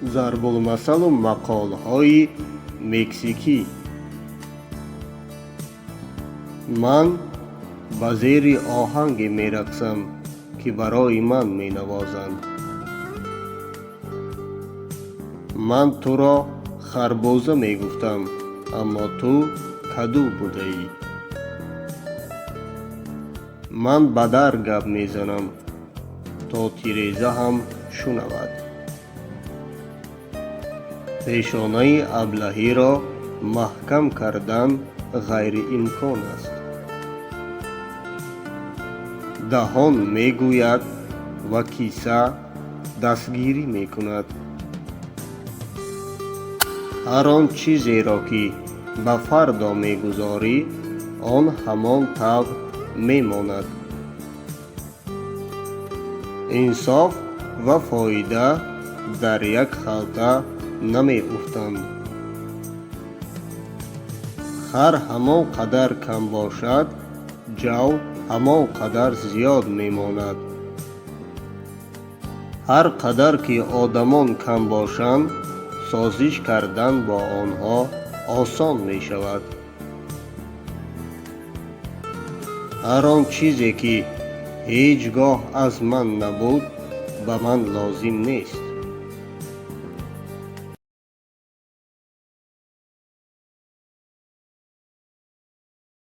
ضرب‌المثل و مقال‌های مکزیکی. من به زیر آهنگ می‌رقصم که برای من می‌نوازند. من تو را خربزه می‌گفتم اما تو کدو بوده‌ای. من به در گپ می‌زنم تا تیریزه هم شنود. پیشانه ابلهی را محکم کردن غیر امکان است. دهان میگوید و کیسه دستگیری میکند. هر آن چیزی را که به فردا میگذاری آن همان طبع میماند. انصاف و فایده در یک خلطه نمی افتند. خر همان قدر کم باشد جو همان قدر زیاد میماند. هر قدر که آدمان کم باشند سازش کردن با آنها آسان می شود. هر آن چیزی که هیچگاه از من نبود به من لازم نیست.